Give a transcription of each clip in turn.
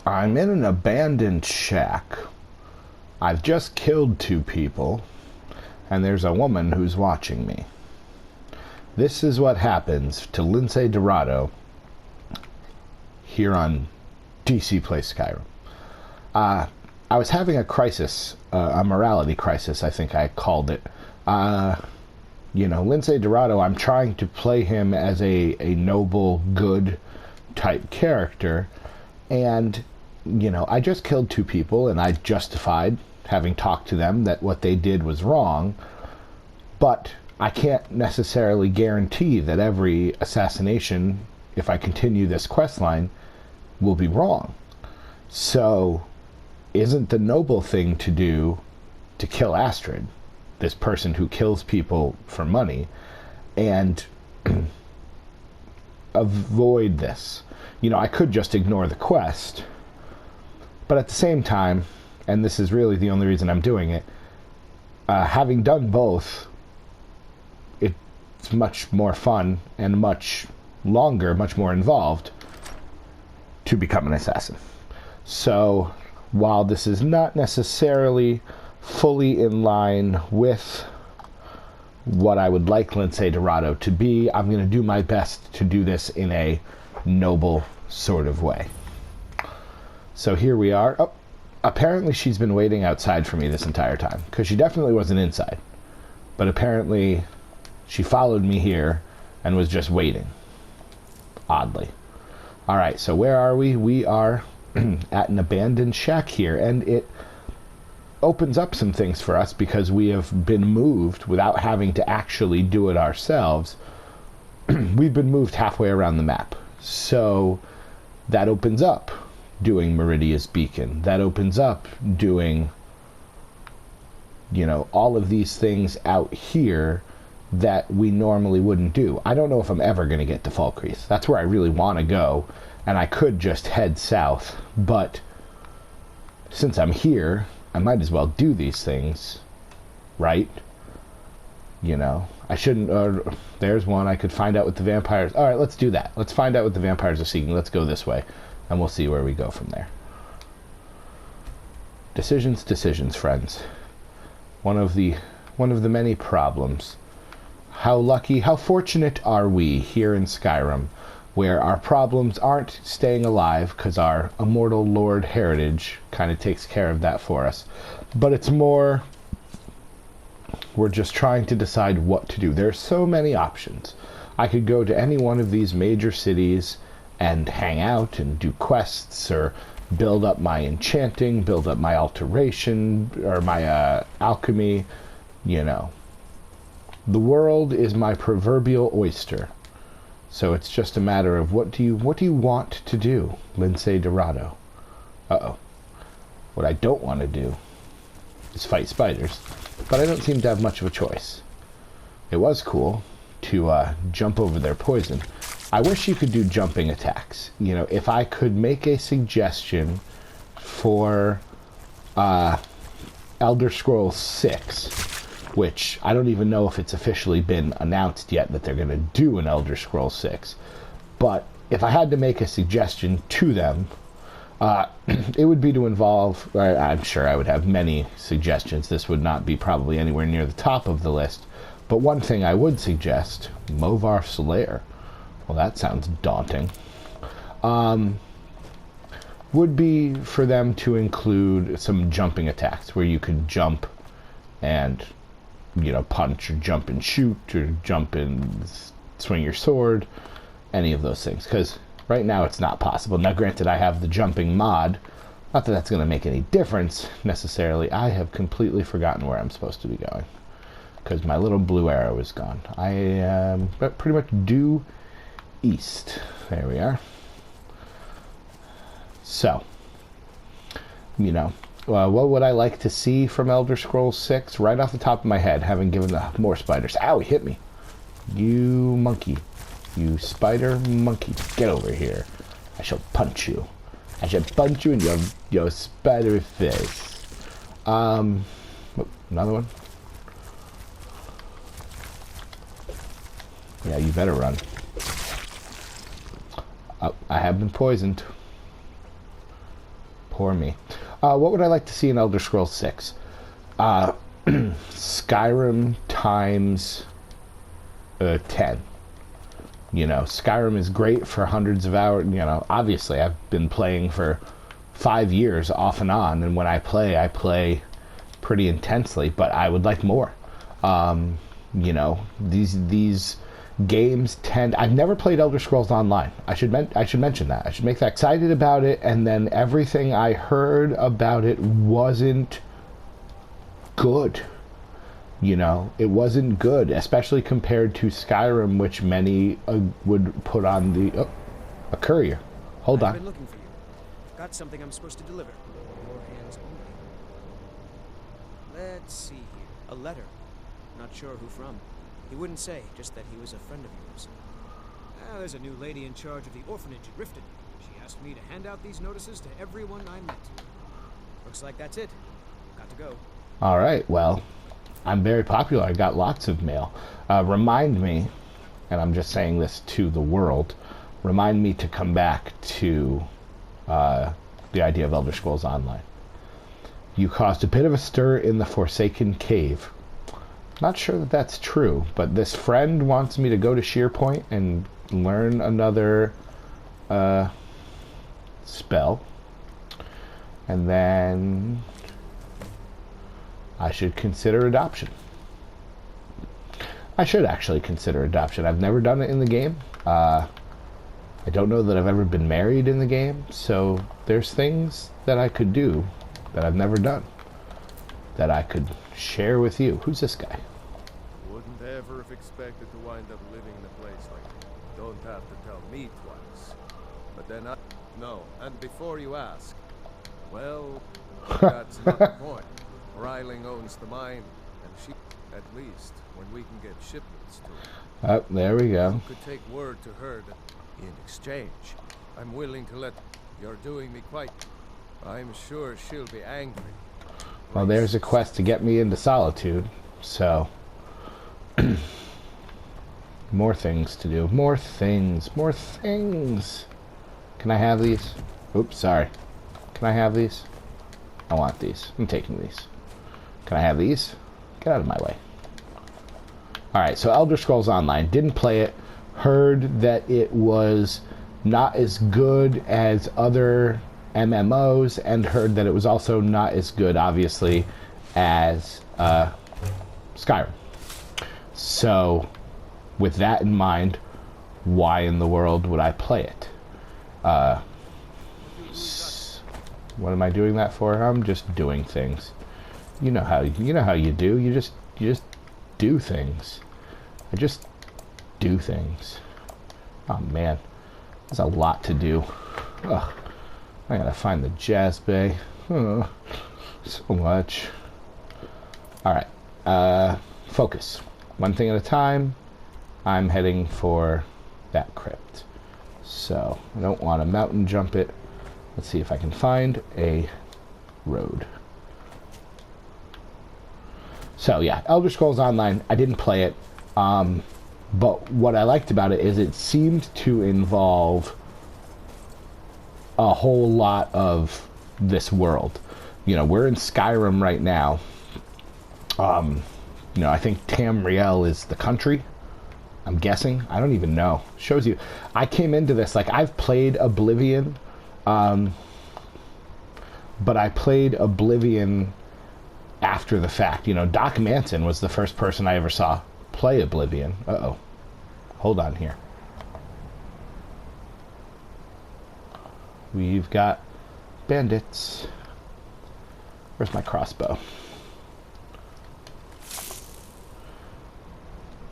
I'm in an abandoned shack. I've just killed 2 people, and there's a woman who's watching me. This is what happens to Lindsay Dorado here on DC Plays Skyrim. I was having a crisis, a morality crisis, I think I called it. Lindsay Dorado, I'm trying to play him as a noble, good type character, and, I just killed 2 people, and I justified, having talked to them, that what they did was wrong, but I can't necessarily guarantee that every assassination, if I continue this quest line, will be wrong. So, isn't the noble thing to do to kill Astrid, this person who kills people for money, and avoid this? I could just ignore the quest, but at the same time, and this is really the only reason I'm doing it, having done both, it's much more fun and much longer, much more involved to become an assassin. So, while this is not necessarily fully in line with what I would like Lindsay Dorado to be, I'm going to do my best to do this in a noble sort of way. So here we are. Oh, apparently she's been waiting outside for me this entire time, because she definitely wasn't inside. But apparently she followed me here and was just waiting. Oddly. Alright, so where are we? We are at an abandoned shack here, and it opens up some things for us because we have been moved without having to actually do it ourselves. We've been moved halfway around the map. So that opens up doing Meridia's Beacon. That opens up doing, all of these things out here that we normally wouldn't do. I don't know if I'm ever going to get to Falkreath. That's where I really want to go, and I could just head south, but since I'm here, I might as well do these things, right? I shouldn't, there's one. I could find out what the vampires, alright, let's do that. Let's find out what the vampires are seeking. Let's go this way, and we'll see where we go from there. Decisions, friends. One of the many problems. How lucky, how fortunate are we here in Skyrim, where our problems aren't staying alive, because our immortal Lord Heritage kind of takes care of that for us. But it's more, we're just trying to decide what to do. There are so many options. I could go to any one of these major cities and hang out and do quests, or build up my enchanting, build up my alteration, or my alchemy, The world is my proverbial oyster. So it's just a matter of what do you want to do, Lindsay Dorado? Uh-oh. What I don't want to do is fight spiders, but I don't seem to have much of a choice. It was cool to jump over their poison. I wish you could do jumping attacks. If I could make a suggestion for Elder Scrolls 6, which I don't even know if it's officially been announced yet that they're going to do an Elder Scrolls 6. But if I had to make a suggestion to them, it would be to involve, I'm sure I would have many suggestions. This would not be probably anywhere near the top of the list. But one thing I would suggest, Movar's Lair. Well, that sounds daunting. Would be for them to include some jumping attacks where you could jump and punch, or jump and shoot, or jump and swing your sword, any of those things, because right now it's not possible. Now granted, I have the jumping mod, not that that's going to make any difference necessarily. I have completely forgotten where I'm supposed to be going, because my little blue arrow is gone. I am pretty much due east. There we are. So, what would I like to see from Elder Scrolls 6? Right off the top of my head, having given the more spiders. Ow, he hit me. You monkey. You spider monkey. Get over here. I shall punch you. I shall punch you in your spider face. Another one. Yeah, you better run. Oh, I have been poisoned. Poor me. What would I like to see in Elder Scrolls 6? Skyrim times 10. You know, Skyrim is great for hundreds of hours. You know, obviously I've been playing for 5 years off and on, and when I play pretty intensely, but I would like more. You know, these games tend... I've never played Elder Scrolls Online. I should mention that. I should make that excited about it, and then everything I heard about it wasn't good. You know, it wasn't good, especially compared to Skyrim, which many would put on the... Oh, a courier. Hold on. I've been looking for you. Got something I'm supposed to deliver. Your hands only. Let's see here. A letter. Not sure who from. He wouldn't say, just that he was a friend of yours. Ah, there's a new lady in charge of the orphanage at Riften. She asked me to hand out these notices to everyone I met. Looks like that's it. Got to go. All right, well, I'm very popular. I got lots of mail. Remind me, and I'm just saying this to the world, remind me to come back to the idea of Elder Scrolls Online. You caused a bit of a stir in the Forsaken Cave. Not sure that that's true, but this friend wants me to go to Sheerpoint and learn another spell. And then I should consider adoption. I should actually consider adoption. I've never done it in the game. I don't know that I've ever been married in the game, so there's things that I could do that I've never done that I could share with you. Who's this guy? Wouldn't ever have expected to wind up living in a place like that. Don't have to tell me twice. But then no, and before you ask, well, that's not the point. Ryling owns the mine, and she, at least, when we can get shipments to her. Oh, there we go. You could take word to her that, in exchange, I'm willing to let... You're doing me quite... I'm sure she'll be angry. Well, there's a quest to get me into Solitude, so... more things to do. More things. More things. Can I have these? Oops, sorry. Can I have these? I want these. I'm taking these. Can I have these? Get out of my way. Alright, so Elder Scrolls Online. Didn't play it. Heard that it was not as good as other MMOs, and heard that it was also not as good, obviously, as Skyrim. So, with that in mind, why in the world would I play it? What am I doing that for? I'm just doing things. You know how you do. You just do things. I just do things. Oh man, there's a lot to do. Ugh. I gotta find the Jazz Bay. Oh, so much. Alright. Focus. One thing at a time. I'm heading for that crypt. So, I don't want to mountain jump it. Let's see if I can find a road. So, yeah. Elder Scrolls Online. I didn't play it. But what I liked about it is it seemed to involve a whole lot of this world. You know, we're in Skyrim right now. You know, I think Tamriel is the country. I'm guessing. I don't even know. Shows you. I came into this, like, I've played Oblivion. But I played Oblivion after the fact. You know, Doc Manson was the first person I ever saw play Oblivion. Uh-oh. Hold on here. We've got bandits. Where's my crossbow?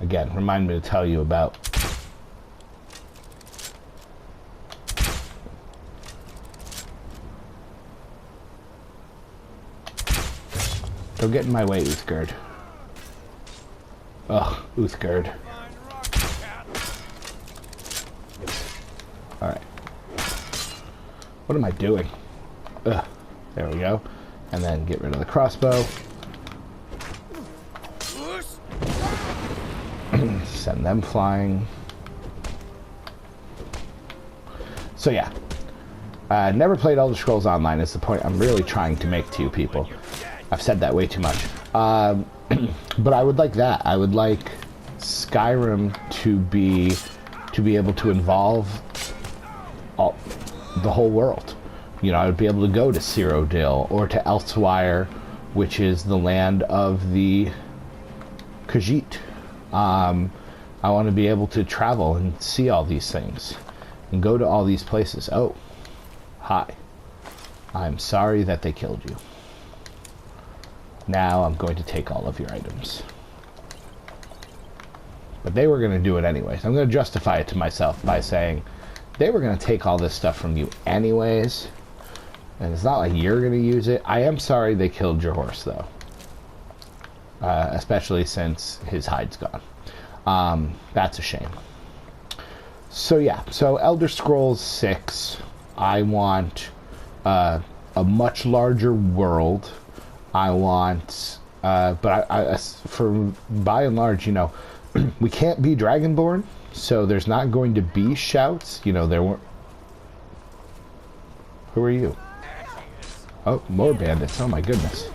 Again, remind me to tell you about... Don't get in my way, Uthgerd. Ugh, Uthgerd. Alright. What am I doing? Ugh. There we go. And then get rid of the crossbow. Send them flying. So yeah. Never played Elder Scrolls Online is the point I'm really trying to make to you people. I've said that way too much. But I would like that. I would like Skyrim to be able to involve the whole world. You know, I would be able to go to Cyrodiil or to Elsewire, which is the land of the Khajiit. I want to be able to travel and see all these things and go to all these places. Oh, hi. I'm sorry that they killed you. Now I'm going to take all of your items. But they were going to do it anyways. I'm going to justify it to myself by saying they were going to take all this stuff from you anyways. And it's not like you're going to use it. I am sorry they killed your horse, though. Especially since his hide's gone. That's a shame. So yeah, so Elder Scrolls 6, I want a much larger world. I want, but I for by and large, you know, we can't be Dragonborn, so there's not going to be shouts. You know, there weren't. Who are you? Oh, more bandits. Oh my goodness.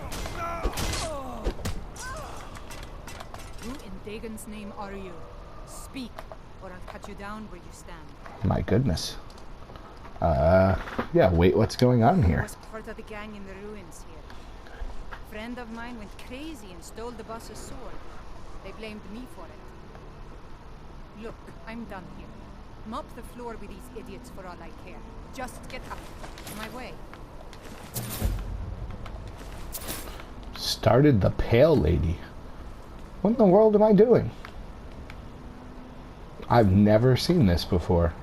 Who in Dagon's name are you? Speak, or I'll cut you down where you stand. My goodness. Yeah, wait, what's going on I here? was part of the gang in the ruins here. A friend of mine went crazy and stole the boss's sword. They blamed me for it. Look, I'm done here. Mop the floor with these idiots for all I care. Just get up. My way. Started the Pale Lady. What in the world am I doing? I've never seen this before.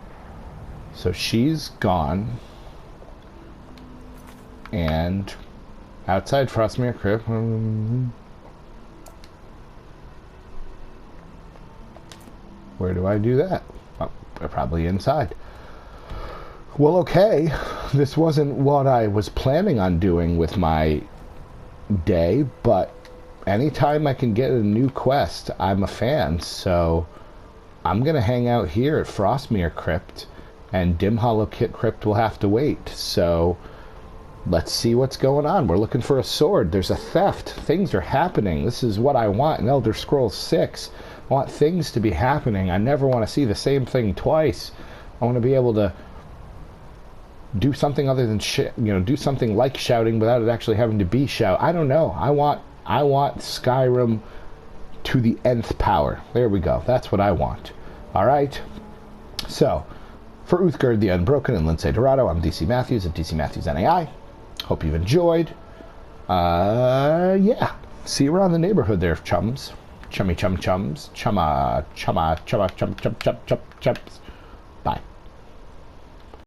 So she's gone. And outside Frostmere Crypt. Where do I do that? Oh, probably inside. Well, okay. This wasn't what I was planning on doing with my day, but anytime I can get a new quest, I'm a fan. So I'm going to hang out here at Frostmere Crypt, and Dim Hollow Crypt will have to wait. So let's see what's going on. We're looking for a sword. There's a theft. Things are happening. This is what I want in Elder Scrolls 6. I want things to be happening. I never want to see the same thing twice. I want to be able to do something other than do something like shouting without it actually having to be shout. I don't know. I want Skyrim to the nth power. There we go. That's what I want. All right. So, for Uthgerd the Unbroken and Lindsay Dorado, I'm DC Matthews at DC Matthews NAI. Hope you've enjoyed. Yeah. See you around the neighborhood there, chums. Chummy chum chums. Chumma chumma chumma chum chum chum chum chums. Bye.